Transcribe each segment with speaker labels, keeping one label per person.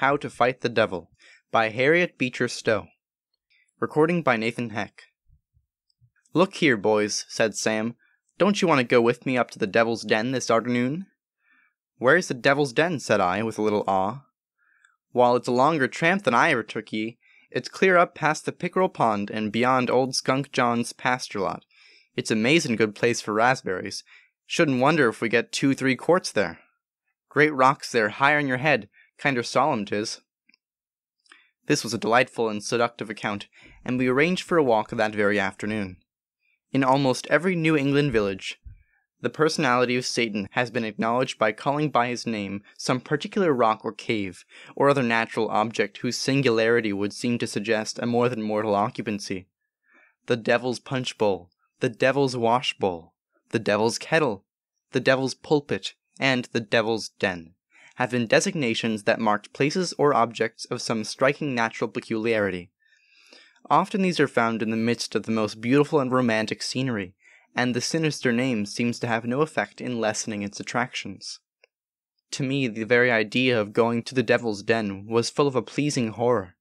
Speaker 1: How to Fight the Devil by Harriet Beecher Stowe. Recording by Nathan Heck. "Look here, boys," said Sam. "Don't you want to go with me up to the Devil's Den this arternoon?" "Where's the Devil's Den?" said I, with a little awe. "Wall, it's a longer tramp than I ever took ye. It's clear up past the pickerel pond and beyond old Skunk John's pasture lot. It's a amazin' good place for raspberries. Shouldn't wonder if we get 2-3 quarts there. Great rocks there, higher on your head, kinder solemn 'tis." This was a delightful and seductive account, and we arranged for a walk that very afternoon. In almost every New England village, the personality of Satan has been acknowledged by calling by his name some particular rock or cave, or other natural object whose singularity would seem to suggest a more than mortal occupancy. The Devil's Punch Bowl, the Devil's Wash Bowl, the Devil's Kettle, the Devil's Pulpit, and the Devil's Den have been designations that marked places or objects of some striking natural peculiarity. Often these are found in the midst of the most beautiful and romantic scenery, and the sinister name seems to have no effect in lessening its attractions. To me, the very idea of going to the Devil's Den was full of a pleasing horror.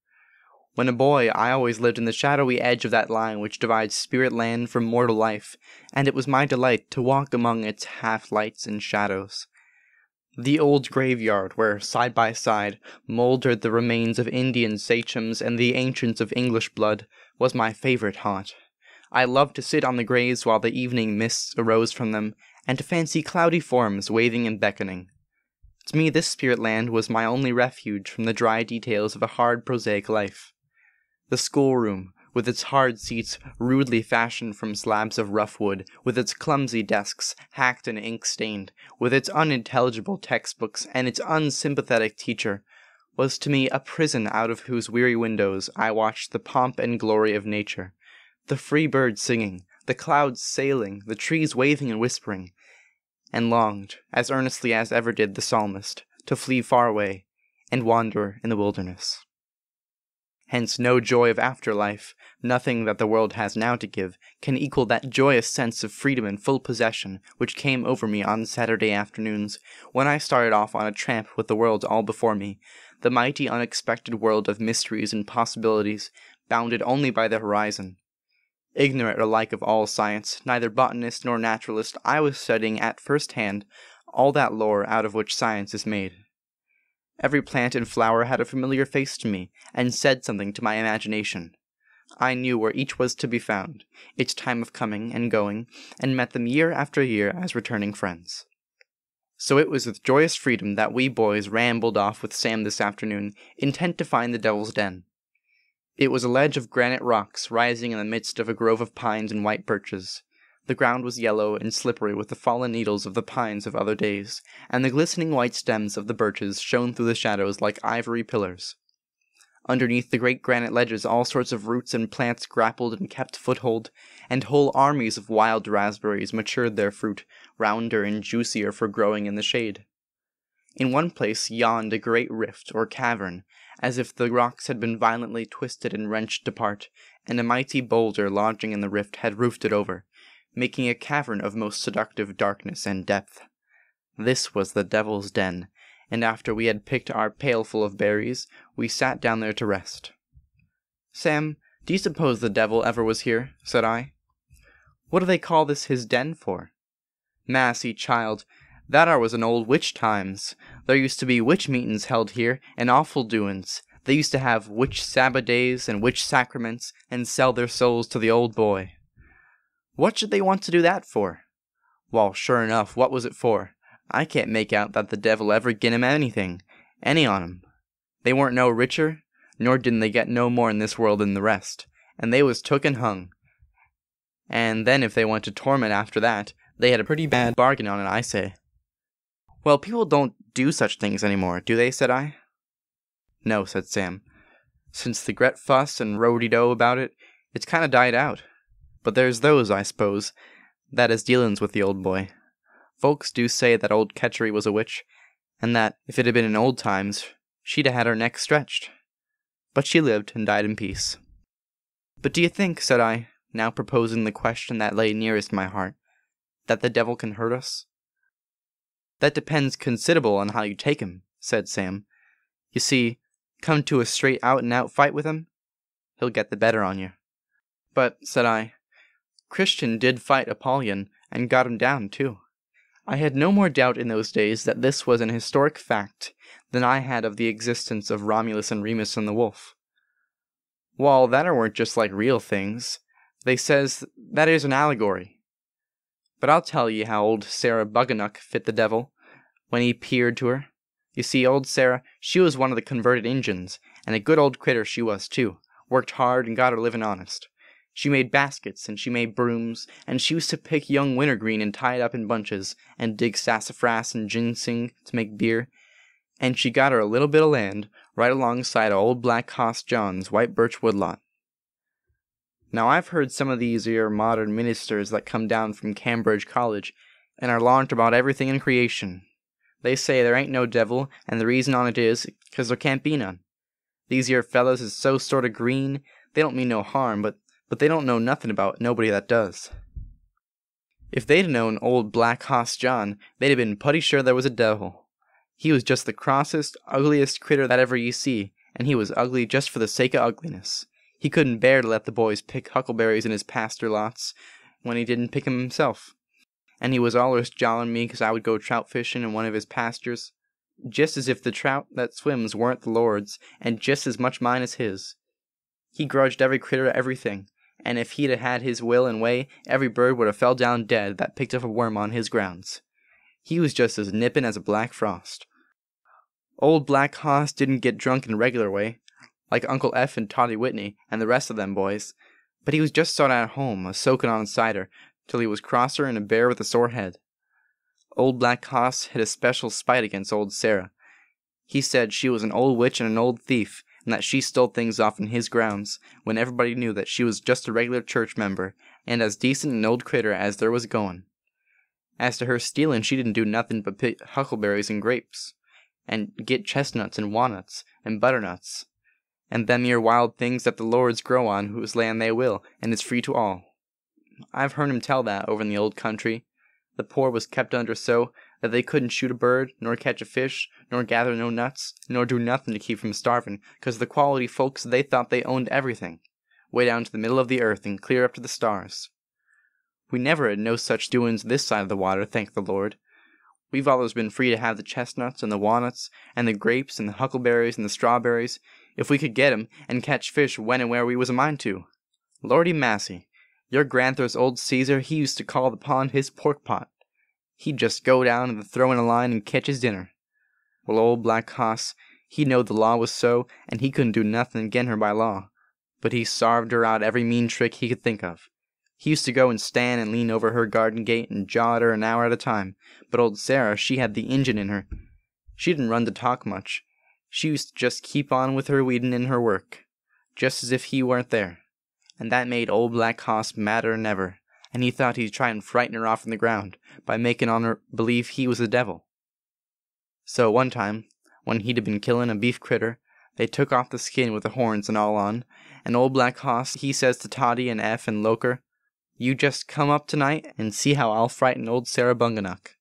Speaker 1: When a boy, I always lived in the shadowy edge of that line which divides spirit land from mortal life, and it was my delight to walk among its half-lights and shadows. The old graveyard where, side by side, mouldered the remains of Indian sachems and the ancients of English blood, was my favorite haunt. I loved to sit on the graves while the evening mists arose from them, and to fancy cloudy forms waving and beckoning. To me this spirit land was my only refuge from the dry details of a hard prosaic life. The schoolroom, with its hard seats rudely fashioned from slabs of rough wood, with its clumsy desks, hacked and ink-stained, with its unintelligible textbooks and its unsympathetic teacher, was to me a prison out of whose weary windows I watched the pomp and glory of nature, the free birds singing, the clouds sailing, the trees waving and whispering, and longed, as earnestly as ever did the psalmist, to flee far away, and wander in the wilderness. Hence no joy of afterlife, nothing that the world has now to give, can equal that joyous sense of freedom and full possession which came over me on Saturday afternoons, when I started off on a tramp with the world all before me, the mighty unexpected world of mysteries and possibilities, bounded only by the horizon. Ignorant alike of all science, neither botanist nor naturalist, I was studying at first hand all that lore out of which science is made. Every plant and flower had a familiar face to me, and said something to my imagination. I knew where each was to be found, its time of coming and going, and met them year after year as returning friends. So it was with joyous freedom that we boys rambled off with Sam this afternoon, intent to find the Devil's Den. It was a ledge of granite rocks rising in the midst of a grove of pines and white birches. The ground was yellow and slippery with the fallen needles of the pines of other days, and the glistening white stems of the birches shone through the shadows like ivory pillars. Underneath the great granite ledges all sorts of roots and plants grappled and kept foothold, and whole armies of wild raspberries matured their fruit, rounder and juicier for growing in the shade. In one place yawned a great rift or cavern, as if the rocks had been violently twisted and wrenched apart, and a mighty boulder lodging in the rift had roofed it over, making a cavern of most seductive darkness and depth. This was the Devil's Den, and after we had picked our pailful of berries, we sat down there to rest. "Sam, do you suppose the devil ever was here?" said I. "What do they call this his den for?" "Massy, child, that was in old witch times. There used to be witch meetin's held here, and awful doin's. They used to have witch Sabbath days and witch sacraments, and sell their souls to the old boy." "What should they want to do that for?" "Wall, sure enough, what was it for? I can't make out that the devil ever gin 'em anything, any on 'em. They weren't no richer, nor didn't they get no more in this world than the rest, and they was took and hung. And then if they went to torment after that, they had a pretty bad bargain on it, I say." "Well, people don't do such things any more, do they?" said I. "No," said Sam. "Since the gret fuss and row-de-dough about it, it's kind of died out. But there's those, I suppose, that is dealin's with the old boy. Folks do say that old Ketchery was a witch, and that, if it had been in old times, she'd have had her neck stretched. But she lived and died in peace." "But do you think," said I, now proposing the question that lay nearest my heart, "that the devil can hurt us?" "That depends considerable on how you take him," said Sam. "You see, come to a straight out-and-out fight with him, he'll get the better on you. But, said I, Christian did fight Apollyon, and got him down, too. I had no more doubt in those days that this was an historic fact than I had of the existence of Romulus and Remus and the wolf. Well, that weren't just like real things. They says that is an allegory. But I'll tell ye how old Sarah Buganuck fit the devil, when he peered to her. You see, old Sarah, she was one of the converted Injuns, and a good old critter she was, too. Worked hard and got her living honest. She made baskets, and she made brooms, and she used to pick young wintergreen and tie it up in bunches, and dig sassafras and ginseng to make beer, and she got her a little bit of land right alongside of old Black Hoss John's white birch woodlot. Now I've heard some of these here modern ministers that come down from Cambridge College, and are larnt about everything in creation. They say there ain't no devil, and the reason on it is, 'cause there can't be none. These here fellas is so sort of green, they don't mean no harm, but they don't know nothing about nobody that does. If they'd known old Black Hoss John, they'd have been putty sure there was a devil. He was just the crossest, ugliest critter that ever ye see, and he was ugly just for the sake of ugliness. He couldn't bear to let the boys pick huckleberries in his pasture lots when he didn't pick 'em himself. And he was allers jawing me 'cause I would go trout fishing in one of his pastures, just as if the trout that swims weren't the Lord's, and just as much mine as his. He grudged every critter everything, and if he'd had his will and way, every bird would have fell down dead that picked up a worm on his grounds. He was just as nippin' as a black frost. Old Black Hoss didn't get drunk in a regular way, like Uncle F and Toddy Whitney and the rest of them boys, but he was just sot at home, a-soaking on cider, till he was crosser than a bear with a sore head. Old Black Hoss had a special spite against old Sarah. He said she was an old witch and an old thief, and that she stole things off in his grounds, when everybody knew that she was just a regular church member, and as decent an old critter as there was goin'. As to her stealin', she didn't do nothin' but pick huckleberries and grapes, and get chestnuts and walnuts and butternuts, and them here wild things that the Lords grow on whose land they will, and is free to all. I've heard him tell that over in the old country. The poor was kept under so that they couldn't shoot a bird, nor catch a fish, nor gather no nuts, nor do nothing to keep from starving, 'cause the quality folks they thought they owned everything, way down to the middle of the earth and clear up to the stars. We never had no such doings this side of the water, thank the Lord. We've always been free to have the chestnuts and the walnuts and the grapes and the huckleberries and the strawberries, if we could get 'em, and catch fish when and where we was a mind to. Lordy massy, your grand'ther's old Caesar, he used to call the pond his pork pot. He'd just go down and throw in a line and catch his dinner. Well, old Black Hoss, he knowed the law was so, and he couldn't do nothing agin her by law, but he sarved her out every mean trick he could think of. He used to go and stand and lean over her garden gate and jaw at her an hour at a time, but old Sarah, she had the Injun in her. She didn't run to talk much. She used to just keep on with her weedin' in her work, just as if he weren't there, and that made old Black Hoss madder than ever, and he thought he'd try and frighten her off from the ground by making on her believe he was the devil. So one time, when he'd been killin' a beef critter, they took off the skin with the horns and all on, and old Black Hoss, he says to Toddy and F and Loker, "You just come up tonight and see how I'll frighten old Sarah Bunganuck."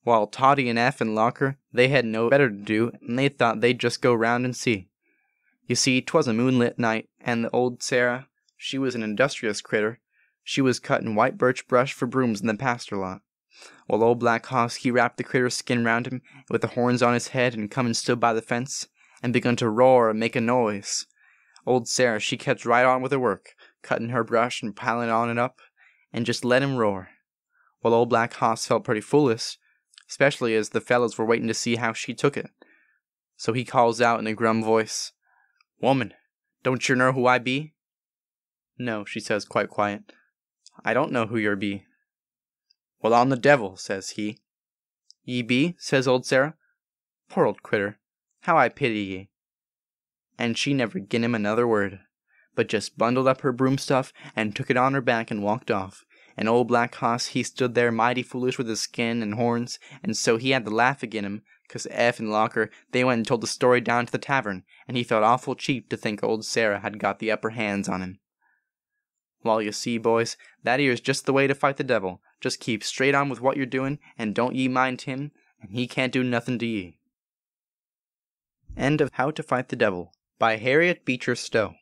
Speaker 1: While Toddy and F and Loker, they had no better to do, and they thought they'd just go round and see. You see, 'twas a moonlit night, and the old Sarah, she was an industrious critter. She was cutting white birch brush for brooms in the pasture lot, while old Black Hoss he wrapped the critter's skin round him, with the horns on his head, and come and stood by the fence, and begun to roar and make a noise. Old Sarah she kept right on with her work, cutting her brush and piling on it up, and just let him roar. Well, old Black Hoss felt pretty foolish, especially as the fellows were waiting to see how she took it. So he calls out in a grum voice, "Woman, don't you know who I be?" "No," she says quite quiet. "I don't know who you be." "Well, I'm the devil," says he. "Ye be?" says old Sarah. "Poor old critter, how I pity ye." And she never gin him another word, but just bundled up her broom stuff and took it on her back and walked off, and old Black Hoss he stood there mighty foolish with his skin and horns, and so he had to laugh agin him, 'cause F and Locker they went and told the story down to the tavern, and he felt awful cheap to think old Sarah had got the upper hands on him. Well, you see, boys, that 'ere's just the way to fight the devil. Just keep straight on with what you're doing, and don't ye mind him, and he can't do nothing to ye. End of How to Fight the Devil by Harriet Beecher Stowe.